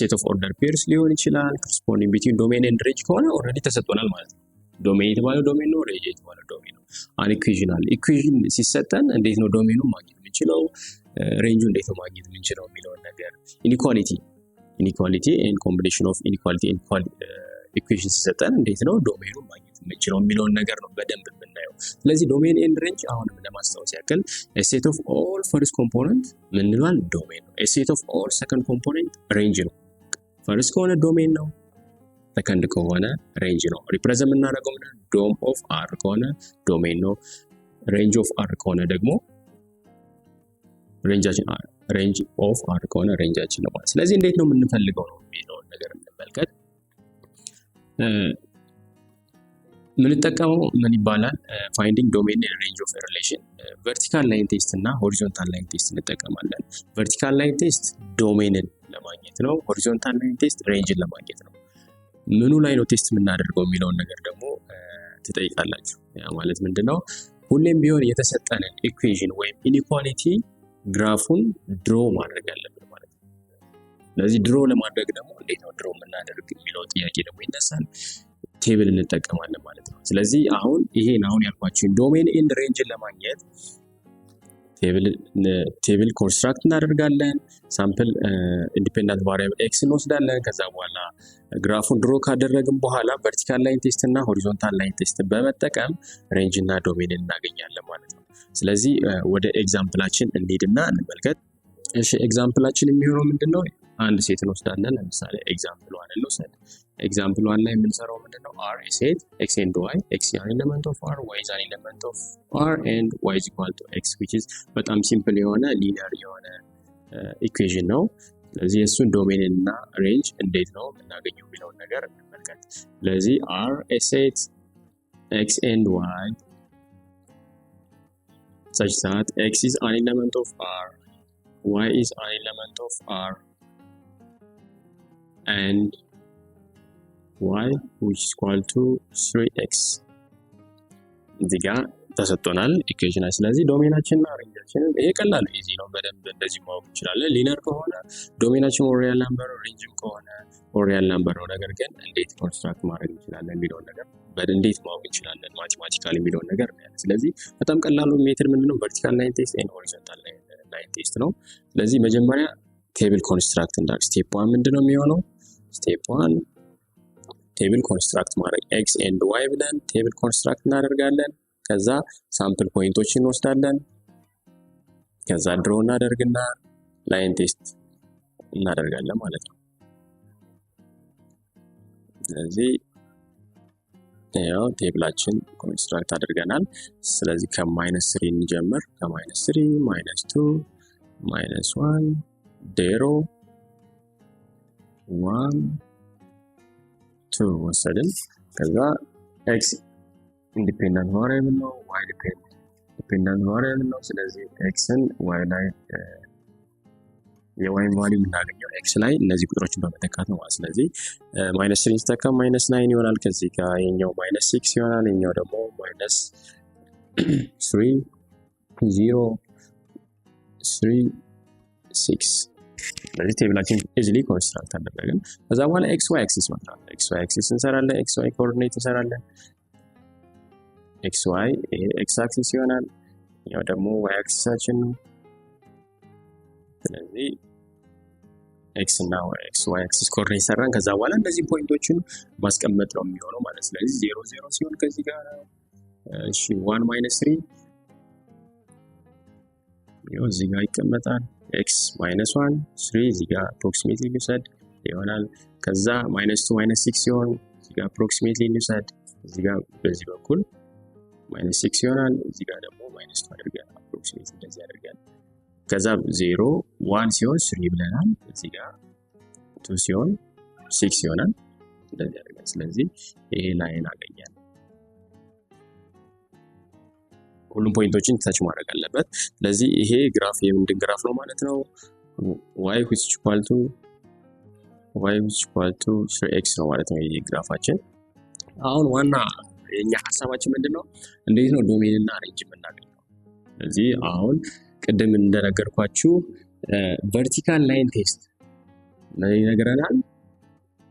set of order pairs ሊሆን ይችላል corresponding between domain and range ከሆነ ኦልሬዲ ተሰጥቶናል ማለት ነው። ዶሜን የተባለው ዶሜን ነው፣ ሬንጅ የተባለው ዶሜን ነው። አን ኢኩዌሽን አለ። ኢኩዌሽን ሲሰጠን እንዴት ነው ዶሜኑን ማግኘት የምንችለው፣ ሬንጁ እንዴት ነው ማግኘት የምንችለው የሚለውን ነገር ኢኒኳሊቲ ኤንድ ኮምቢኔሽን ኦፍ ኢኒኳሊቲ ኤንድ ኢኩዌሽን ሲሰጠን እንዴት ነው ዶሜኑን ማግኘት የምንችለው የሚለውን ነገር ነው በደንብ የምናየው። ስለዚህ ዶሜን ኤንድ ሬንጅ አሁንም ለማስታወስ ያክል ሴት ኦፍ ኦል ፈርስት ኮምፖነንት ምን እንላለን ዶሜን ነው። ሴት ኦፍ ኦል ሰከንድ ኮምፖነንት ሬንጅ ነው። ፈርስት ከሆነ ዶሜን ነው፣ ሰከንድ ከሆነ ሬንጅ ነው። ሪፕሬዘንት የምናደርገው ምን ዶም ኦፍ አር ከሆነ ዶሜን ነው። ሬንጅ ኦፍ አር ከሆነ ደግሞ ሬንጃችን ሬንጅ ኦፍ አር ከሆነ ሬንጃችን ነው ማለት። ስለዚህ እንዴት ነው የምንፈልገው ነው የሚለውን ነገር እንመልከት። የምንጠቀመው ምን ይባላል ፋይንዲንግ ዶሜን ኤንድ ሬንጅ ኦፍ ሪሌሽን። ቨርቲካል ላይን ቴስት እና ሆሪዞንታል ላይን ቴስት እንጠቀማለን። ቨርቲካል ላይን ቴስት ዶሜንን ለማግኘት ነው። ሆሪዞንታል ላይን ቴስት ሬንጅን ለማግኘት ነው። ምኑ ላይ ነው ቴስት የምናደርገው የሚለውን ነገር ደግሞ ትጠይቃላችሁ። ያ ማለት ምንድነው ሁሌም ቢሆን የተሰጠንን ኢኩዌሽን ወይም ኢኒኳሊቲ ግራፉን ድሮ ማድረግ አለብን ማለት ነው። ስለዚህ ድሮ ለማድረግ ደግሞ እንዴት ነው ድሮ የምናደርግ የሚለው ጥያቄ ደግሞ ይነሳል። ቴብል እንጠቀማለን ማለት ነው። ስለዚህ አሁን ይሄን አሁን ያልኳችሁን ዶሜን ኤንድ ሬንጅን ለማግኘት ቴብል ኮንስትራክት እናደርጋለን። ሳምፕል ኢንዲፔንደንት ቫሪያብል ኤክስ እንወስዳለን። ከዛ በኋላ ግራፉን ድሮ ካደረግን በኋላ ቨርቲካል ላይን ቴስት እና ሆሪዞንታል ላይን ቴስት በመጠቀም ሬንጅ እና ዶሜን እናገኛለን ማለት ነው። ስለዚህ ወደ ኤግዛምፕላችን እንሂድና እንመልከት። እሺ ኤግዛምፕላችን የሚሆነው ምንድነው? አንድ ሴት እንወስዳለን። ለምሳሌ ኤግዛምፕል 1 እንውሰድ። ኤግዛምፕል 1 ላይ የምንሰራው ምንድነው R is set x and y, x is an element of R, y is an element of R and y is equal to x, which is በጣም ሲምፕል የሆነ ሊኒየር የሆነ ኢኩዌሽን ነው። ስለዚህ እሱን ዶሜን እና ሬንጅ እንዴት ነው የምናገኘው የሚለውን ነገር እንመልከት። ስለዚህ R is set x and y such that x is an element of R, y is an element of R and y which is equal to 3x እዚህ ጋር ተሰጥቶናል ኢኩዌሽን። ስለዚህ ዶሜናችንና ሬንጃችንን ይሄ ቀላል ኢዚ ነው፣ በደንብ እንደዚህ ማወቅ እንችላለን። ሊነር ከሆነ ዶሜናችን ሪያል ነምበር ነው፣ ሬንጅም ከሆነ ሪያል ነምበር ነው። ነገር ግን እንዴት ኮንስትራክት ማድረግ እንችላለን የሚለውን ነገር እንዴት ማወቅ እንችላለን ማቴማቲካሊ የሚለውን ነገር ነው። ስለዚህ በጣም ቀላሉ ሜተድ ምንድነው ቨርቲካል ላይን ቴስት ኤንድ ሆሪዞንታል ላይን ቴስት ነው። ስለዚህ መጀመሪያ ቴብል ኮንስትራክት እንዳደርግ ስቴፕ 1 ምንድነው የሚሆነው? ስቴፕ 1 ቴብል ኮንስትራክት ማድረግ x and y ብለን ቴብል ኮንስትራክት እናደርጋለን። ከዛ ሳምፕል ፖይንቶችን እንወስዳለን። ከዛ ድሮ እናደርግና ላይን ቴስት እናደርጋለን ማለት ነው። ስለዚህ ያው ቴብላችን ኮንስትራክት አድርገናል። ስለዚህ ከ-3 እንጀምር። ከ-3 -2 -1 0 1 2 ወሰድን። ከዛ x ኢንዲፔንደንት ቫሪያብል ነው፣ y ዲፔንደንት ቫሪያብል ነው። ስለዚህ x ን y ላይ የy ቫልዩ የምናገኘው x ላይ እነዚህ ቁጥሮችን በመተካት ነው ማለት። ስለዚህ -3 ሲተካ -9 ይሆናል። ከዚህ ጋር የኛው -6 ይሆናል። የኛው ደግሞ -3 0 3 6 ስለዚህ ቴብላችን ኢዚሊ ኮንስትራክት አደረግን። ከዛ በኋላ xy አክሲስ ማለት xy አክሲስ እንሰራለን። xy ኮኦርዲኔት እንሰራለን። xy ይሄ x አክሲስ ይሆናል። ያው ደግሞ y አክሲሳችን ነው። ስለዚህ x እና xy አክሲስ ኮኦርዲኔት ሰራን። ከዛ በኋላ እነዚህ ፖይንቶችን ማስቀመጥ ነው የሚሆነው ማለት። ስለዚህ 0 0 ሲሆን ከዚህ ጋር እሺ 1 -3 ያው እዚህ ጋር ይቀመጣል። x -1 3 እዚህ ጋር approximately ልውሰድ ይሆናል። ከዛ -2 -6 ሲሆን እዚህ ጋር approximately ልውሰድ። እዚህ ጋር በዚህ በኩል -6 ይሆናል። እዚህ ጋር ደግሞ -2 አድርገን approximately እንደዚህ አድርገን ከዛ 0 1 ሲሆን 3 ብለናል። እዚህ ጋር 2 ሲሆን 6 ይሆናል። እንደዚህ አድርገን ስለዚህ ይሄ ላይን አገኘን። ሁሉም ፖይንቶችን ታች ማድረግ አለበት። ስለዚህ ይሄ ግራፍ የምንድን ግራፍ ነው ማለት ነው? y which is equal to 3x ነው ማለት ነው ይሄ ግራፋችን። አሁን ዋና የኛ ሐሳባችን ምንድነው? እንዴት ነው ዶሜን እና ሬንጅ የምናገኘው? ስለዚህ አሁን ቅድም እንደነገርኳችሁ ቨርቲካል ላይን ቴስት ምን ይነግረናል?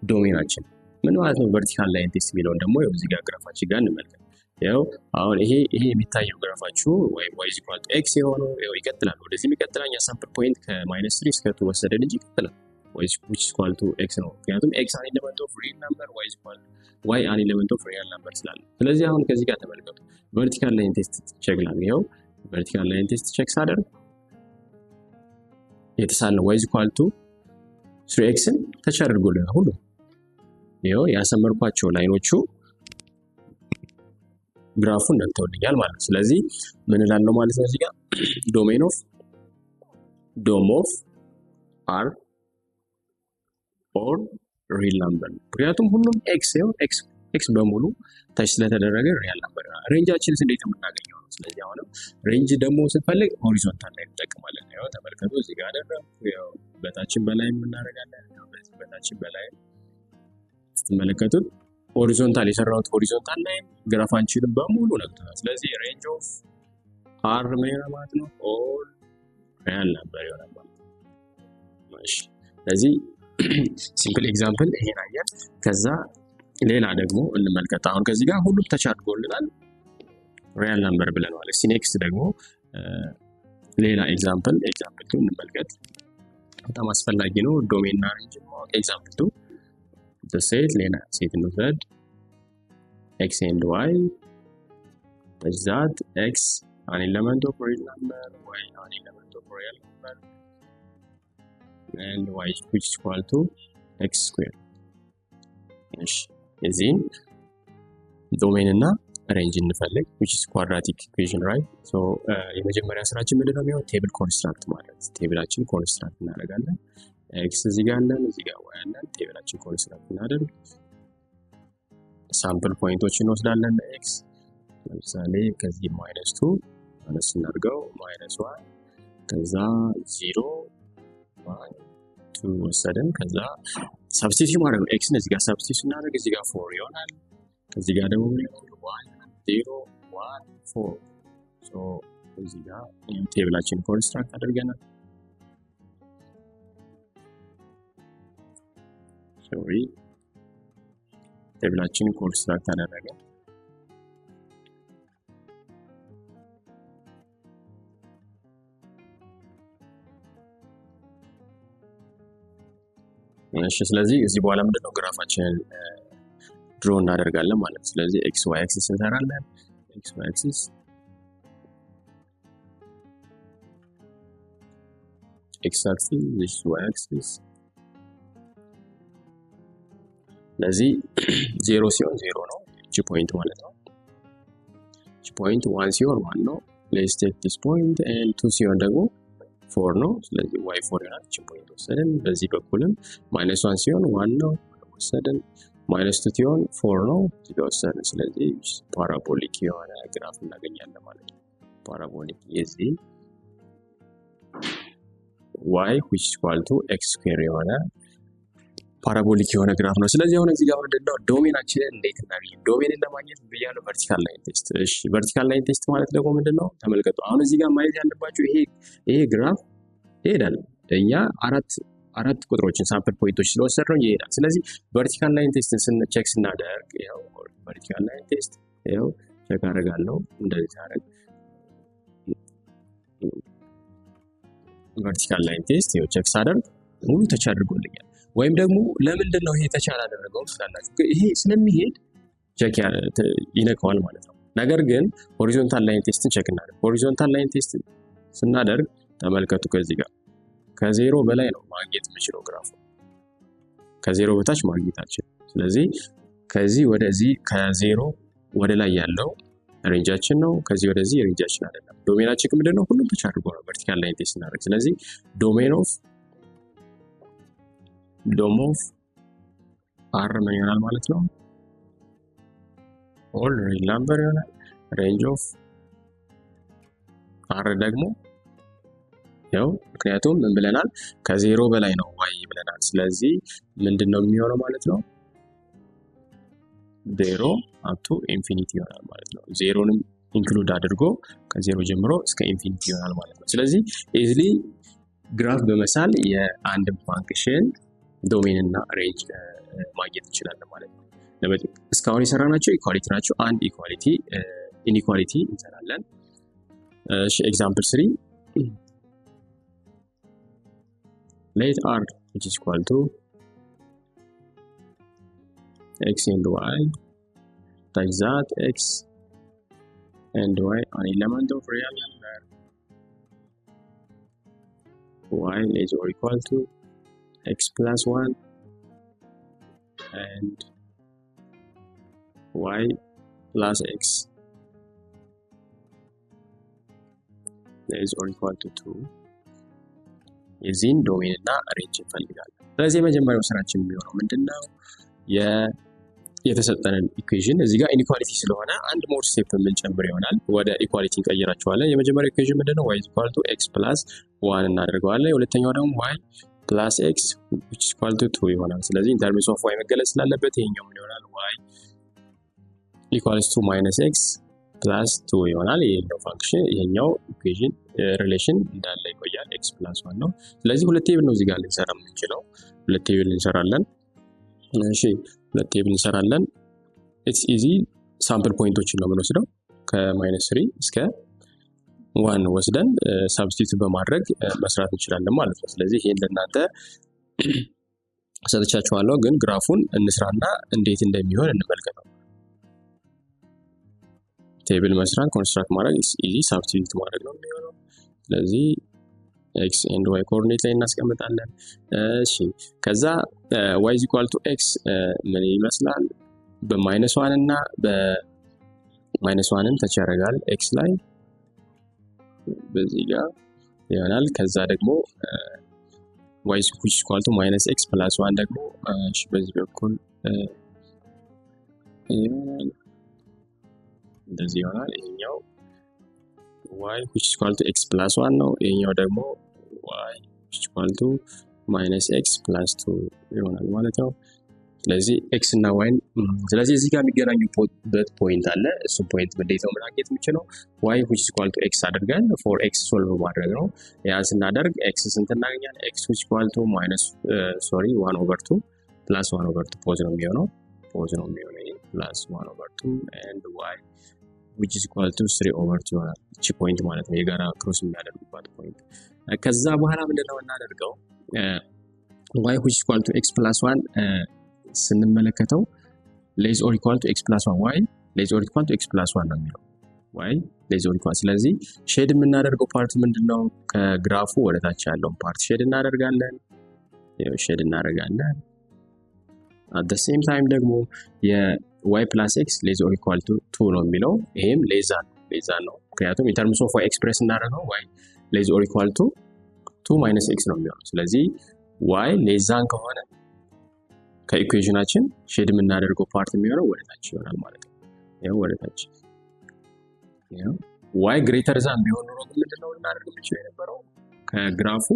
ዶሜናችን ምን ማለት ነው? ቨርቲካል ላይን ቴስት የሚለውን ደግሞ ያው እዚህ ጋር ግራፋችን ጋር እንመልከት። ያው አሁን ይሄ የሚታየው ግራፋችሁ ወይም y = x የሆነው ያው ይቀጥላል። ወደዚህም ይቀጥላል። እኛ ሳምፕል ፖይንት ከ-3 እስከ 2 ወሰደን እንጂ ይቀጥላል። which = x ነው። ምክንያቱም x an element of real number y an element of real number ስላለ። ስለዚህ አሁን ከዚህ ጋር ተመልከቱ። ቨርቲካል ላይን ቴስት ቼክ ላድርግ። ይኸው ቨርቲካል ላይን ቴስት ቼክ ሳደርግ የተሳለው y = 3x ተች አድርጎልናል ሁሉ። ይኸው ያሰመርኳቸው ላይኖቹ ግራፉን ነክተውልኛል ማለት ነው። ስለዚህ ምን እላለሁ ማለት ነው እዚህ ጋር ዶም ኦፍ r or real number። ምክንያቱም ሁሉም x በሙሉ ታች ስለተደረገ ሪያል ነምበር ነው። ሬንጃችንስ እንዴት የምናገኘው ነው? ስለዚህ አሁንም ሬንጅ ደግሞ ስንፈልግ ሆሪዞንታል ላይ እንጠቀማለን። ያው ተመልከቱ እዚህ ጋር አይደለም ያው በታችን በላይ እናደርጋለን። ያው በዚህ በታችን በላይ ስትመለከቱት ሆሪዞንታል የሰራሁት ሆሪዞንታል ላይ ግራፋችንን በሙሉ ነክተናል። ስለዚህ ሬንጅ ኦፍ r ምን ማለት ነው? ኦል ሪያል ነምበር ይሆናል ማለት ነው። እሺ ስለዚህ ሲምፕል ኤግዛምፕል ይሄን አየን። ከዛ ሌላ ደግሞ እንመልከት። አሁን ከዚህ ጋር ሁሉም ተች አድርጎልናል ሪያል ነምበር ብለናል። እሺ ኔክስት ደግሞ ሌላ ኤግዛምፕል 2 እንመልከት። በጣም አስፈላጊ ነው ዶሜን እና ሬንጅ ማወቅ። ኤግዛምፕል 2 the set ሌላ ሴት እንውሰድ x and y such that x an element of real number, y an element of real number and y which is equal to x square። እሺ እዚህን ዶሜን እና ሬንጅ እንፈልግ which is quadratic equation right? so የመጀመሪያ ስራችን ምንድነው የሚሆነው? ቴብል ኮንስትራክት ማለት ቴብላችን ኮንስትራክት እናደርጋለን። x እዚህ ጋር አለን፣ እዚህ ጋር y አለን። ቴብላችን ኮንስትራክት እናደርግ ሳምፕል ፖይንቶችን እንወስዳለን x ለምሳሌ ከዚህ -2 አነስ እናድርገው -1 ከዛ 0 1 2 ወሰደን። ከዛ ሰብስቲቲዩት ማድረግ ነው። x እዚህ ጋር ሰብስቲቲዩት እናደርግ እዚህ ጋር 4 ይሆናል። ከዚህ ጋር ደግሞ 1 0 1 4 ሶ እዚህ ጋር ቴብላችን ኮንስትራክት አድርገናል። ሶሪ ቴብላችን ኮንስትራክት አደረገን። እሺ ስለዚህ እዚህ በኋላ ምንድነው ግራፋችንን ድሮ እናደርጋለን ማለት ነው። ስለዚህ x y axis እንሰራለን። x y axis x axis this y axis ስለዚህ 0 ሲሆን 0 ነው እቺ ፖይንት ማለት ነው። እቺ ፖይንት 1 ሲሆን 1 ነው። let's take this point and 2 ሲሆን ደግሞ 4 ነው። ስለዚህ y 4 ይሆናል። እቺ ፖይንት ወሰደን። በዚህ በኩልም -1 ሲሆን 1 ነው ወሰደን። -2 ሲሆን 4 ነው እዚህ ጋር ወሰደን። ስለዚህ ፓራቦሊክ የሆነ ግራፍ እናገኛለን ማለት ነው። ፓራቦሊክ የዚህ y which is equal to x square የሆነ ፓራቦሊክ የሆነ ግራፍ ነው። ስለዚህ አሁን እዚህ ጋር ምንድነው ዶሜናችንን እንዴት እናገኝ? ዶሜንን ለማግኘት ብያለሁ ቨርቲካል ላይን ቴስት። እሺ ቨርቲካል ላይን ቴስት ማለት ደግሞ ምንድነው? ተመልከቱ። አሁን እዚህ ጋር ማየት ያለባችሁ ይሄ ግራፍ ይሄዳል። እኛ አራት ቁጥሮችን ሳምፕል ፖይንቶች ስለወሰድነው ይሄዳል። ስለዚህ ቨርቲካል ላይን ቴስትን ቼክ ስናደርግ ያው ቨርቲካል ላይን ቴስት ያው ቼክ አደርጋለሁ። እንደዚህ ታረግ ቨርቲካል ላይን ቴስት ያው ቼክ ሳደርግ ሙሉ ተች አድርጎልኛል። ወይም ደግሞ ለምንድን ነው ይሄ ተች አላደረገው ስላላችሁ ይሄ ስለሚሄድ ቼክ ይነካዋል ማለት ነው። ነገር ግን ሆሪዞንታል ላይን ቴስትን ቼክ እናደርግ። ሆሪዞንታል ላይን ቴስት ስናደርግ ተመልከቱ ከዚህ ጋር ከዜሮ በላይ ነው ማግኘት የምችለው ግራፍ ከዜሮ በታች ማግኘት አልችልም። ስለዚህ ከዚህ ወደዚህ ከዜሮ ወደ ላይ ያለው ሬንጃችን ነው። ከዚህ ወደዚህ ሬንጃችን አይደለም። ዶሜናችን ምንድነው? ሁሉም ተች አድርጎ ነው ቨርቲካል ላይን ቴስት እናደርግ። ስለዚህ ዶሜን ኦፍ r ምን ይሆናል ማለት ነው? ኦል ሪል ነምበር ይሆናል። ሬንጅ ኦፍ r ደግሞ ያው ምክንያቱም ምን ብለናል? ከዜሮ በላይ ነው y ብለናል። ስለዚህ ምንድነው የሚሆነው ማለት ነው? 0 up to infinity ይሆናል ማለት ነው። ዜሮንም ኢንክሉድ አድርጎ ከዜሮ ጀምሮ እስከ ኢንፊኒቲ ይሆናል ማለት ነው። ስለዚህ ኢዚሊ ግራፍ በመሳል የአንድ ፋንክሽን ዶሜን እና ሬንጅ ማግኘት እንችላለን ማለት ነው። እስካሁን የሰራናቸው ኢኳሊቲ ናቸው። አንድ ኢኳሊቲ ኢንኢኳሊቲ እንሰራለን። እሺ ኤግዛምፕል 3 let r which is equal to x and y such that x and y are element of real number y is or equal to x plus 1 and y plus x is or equal to 2 የዚህን ዶሜን እና ሬንጅ እንፈልጋለን። ስለዚህ የመጀመሪያው ስራችን የሚሆነው ምንድነው? የተሰጠንን ኢኩዌሽን እዚህ ጋር ኢንኢኳሊቲ ስለሆነ አንድ ሞር ስቴፕ የምንጨምር ይሆናል። ወደ ኢኳሊቲ እንቀይራቸዋለን። የመጀመሪያው ኢኩዌሽን ምንድነው? y is equal to x plus 1 እናደርገዋለን። የሁለተኛው ደግሞ y plus x which is equal to 2 ይሆናል። ስለዚህ in terms of y መገለጽ ስላለበት ይሄኛው ምን ይሆናል? y equals to minus x plus 2 ይሆናል። ይሄኛው ፋንክሽን ይሄኛው ኢኩዌሽን ሪሌሽን እንዳለ ይቆያል። x plus 1 ነው። ስለዚህ ሁለት ቴብል ነው እዚህ ጋር ልንሰራ የምንችለው። ሁለት ቴብል እንሰራለን። እሺ ሁለት ቴብል እንሰራለን። ኢትስ ኢዚ ሳምፕል ፖይንቶችን ነው የምንወስደው ከ-3 እስከ 1 ወስደን ሳብስቲቱት በማድረግ መስራት እንችላለን ማለት ነው። ስለዚህ ይሄን ለእናንተ ሰጥቻችኋለሁ፣ ግን ግራፉን እንስራና እንዴት እንደሚሆን እንመልከተው። ቴብል መስራት ኮንስትራክት ማድረግ ኢዚ ሳብስቲቱት ማድረግ ነው የሚሆነው። ስለዚህ x and y ኮኦርዲኔት ላይ እናስቀምጣለን። እሺ ከዛ y is equal to x ምን ይመስላል? በ-1 እና በ-1ን ተች ያደርጋል x ላይ በዚህ ጋር ይሆናል። ከዛ ደግሞ y is equal to minus x plus 1 ደግሞ እሺ በዚህ በኩል እንደዚህ ይሆናል። ይሄኛው y which is equal to x plus 1 ነው። ይሄኛው ደግሞ y which is equal to minus x plus 2 ይሆናል ማለት ነው። ስለዚህ x እና y ስለዚህ እዚህ ጋር የሚገናኙበት ፖይንት አለ። እሱ ፖይንት እንዴት ነው ማግኘት የምንችለው? y which is equal to x አድርገን for x ሶልቭ ማድረግ ነው። ያ ስናደርግ x ስንት እናገኛለን? x which is equal to minus 1/2 plus 1/2 ፖዝ ነው የሚሆነው plus 1/2 and y which is equal to 3/2 ይሆናል። እቺ ፖይንት ማለት ነው የጋራ ክሮስ የሚያደርጉባት ፖይንት። ከዛ በኋላ ምንድነው እናደርገው? y which is equal to x plus 1 ስንመለከተው less or equal to x plus 1 y less or equal to x plus 1 ነው የሚለው y less or equal። ስለዚህ ሼድ የምናደርገው ፓርት ምንድነው? ከግራፉ ወደ ታች ያለውን ፓርት ሼድ እናደርጋለን። at the same time ደግሞ y plus x less or equal to 2 ነው የሚለው። ይሄም ሌዛ ነው ምክንያቱም in terms of y ኤክስፕሬስ እናደርገው y less or equal to 2 minus x ነው የሚሆነው። ስለዚህ y ሌዛን ከሆነ ከኢኩዌሽናችን ሼድ የምናደርገው ፓርት የሚሆነው ወደ ታች ይሆናል ማለት ነው። ያው ወደ ታች y greater than ቢሆን ኖሮ ምንድነው እናደርገው የምንችለው የነበረው? ከግራፉ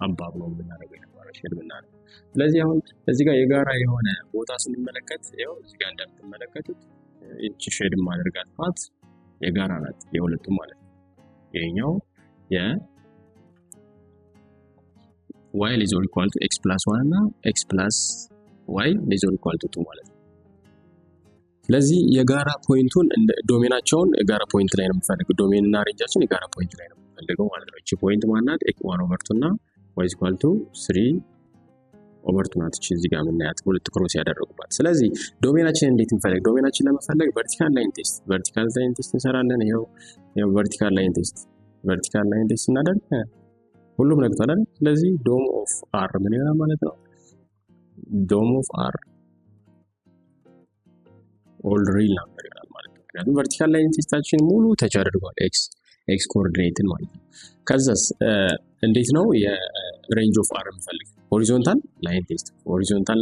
አባብ ነው የምናደርገው የነበረው ሼድ የምናደርገው። ስለዚህ አሁን እዚህ ጋር የጋራ የሆነ ቦታ ስንመለከት ያው እዚህ ጋር እንደምትመለከቱት እቺ ሼድ ማድረጋት ፓርት የጋራ ናት የሁለቱም ማለት ነው። ይሄኛው y less or equal to x plus 1 እና x plus y less or equal to 2 ማለት ነው። ስለዚህ የጋራ ፖይንቱን ዶሜናቸውን የጋራ ፖይንት ላይ ነው የምፈልገው። ዶሜን እና ሬንጃችን የጋራ ፖይንት ላይ ነው የምፈልገው ማለት ነው። እቺ ፖይንት ማናት? x1/2 እና y is equal to 3/2 ናት። እቺ እዚህ ጋር የምናያት ሁለት ክሮስ ያደረጉባት። ስለዚህ ዶሜናችንን እንዴት እንፈልግ? ዶሜናችን ለመፈለግ ቨርቲካል ላይን ቴስት እንሰራለን። ይሄው ቨርቲካል ላይን ቴስት እናደርግ ሁሉም ነግቷል አይደል? ስለዚህ ዶም ኦፍ r ምን ይሆናል ማለት ነው? ዶም ኦፍ r ኦል ሪል ነምበር ይሆናል ማለት ነው። ምክንያቱም ቨርቲካል ላይን ቴስታችን ሙሉ ተች አድርጓል x ኮኦርዲኔትን ማለት ነው። ከዛስ እንዴት ነው የሬንጅ ኦፍ r እንፈልግ? ሆሪዞንታል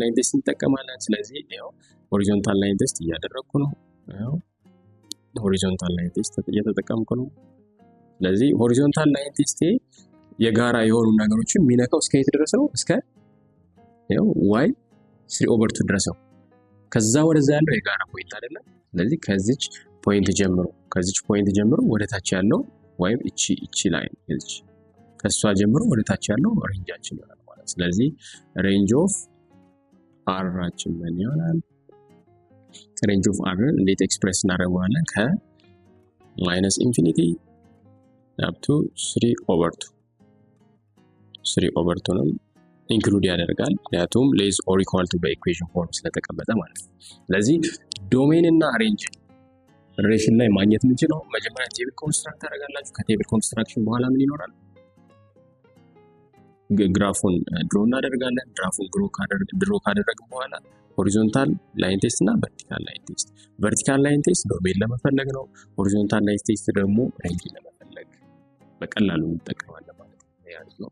ላይን ቴስት እንጠቀማለን። ስለዚህ ያው ሆሪዞንታል ላይን ቴስት እያደረኩ ነው። ያው ሆሪዞንታል ላይን ቴስት እየተጠቀምኩ ነው። ስለዚህ ሆሪዞንታል ላይን ቴስት የጋራ የሆኑ ነገሮችን የሚነካው እስከ የት ድረስ ነው? እስከ ያው y 3/2 ድረስ ነው። ከዛ ወደዛ ያለው የጋራ ፖይንት አይደለም። ስለዚህ ከዚች ፖይንት ጀምሮ ወደ ታች ያለው ወይም እቺ ላይን ከሷ ጀምሮ ወደ ታች ያለው ሬንጃችን ይሆናል ማለት። ስለዚህ ሬንጅ ኦፍ አራችን ምን ይሆናል? ሬንጅ ኦፍ አር እንዴት ኤክስፕሬስ እናደርገዋለን? ከማይነስ ኢንፊኒቲ up to 3/2 3/2 ነው ኢንክሉድ ያደርጋል። ምክንያቱም ሌስ ኦር ኢኳል ቱ በኢኩዌሽን ፎርም ስለተቀመጠ ማለት ነው። ስለዚህ ዶሜን እና ሬንጅ ሪሌሽን ላይ ማግኘት የምንችለው መጀመሪያ ቴብል ኮንስትራክት ታደርጋላችሁ። ከቴብል ኮንስትራክሽን በኋላ ምን ይኖራል? ግራፉን ድሮ እናደርጋለን። ግራፉን ድሮ ካደረግን በኋላ ሆሪዞንታል ላይን ቴስት እና ቨርቲካል ላይን ቴስት። ቨርቲካል ላይን ቴስት ዶሜን ለመፈለግ ነው። ሆሪዞንታል ላይን ቴስት ደግሞ ሬንጅ ለመፈለግ በቀላሉ እንጠቀማለን ማለት ነው።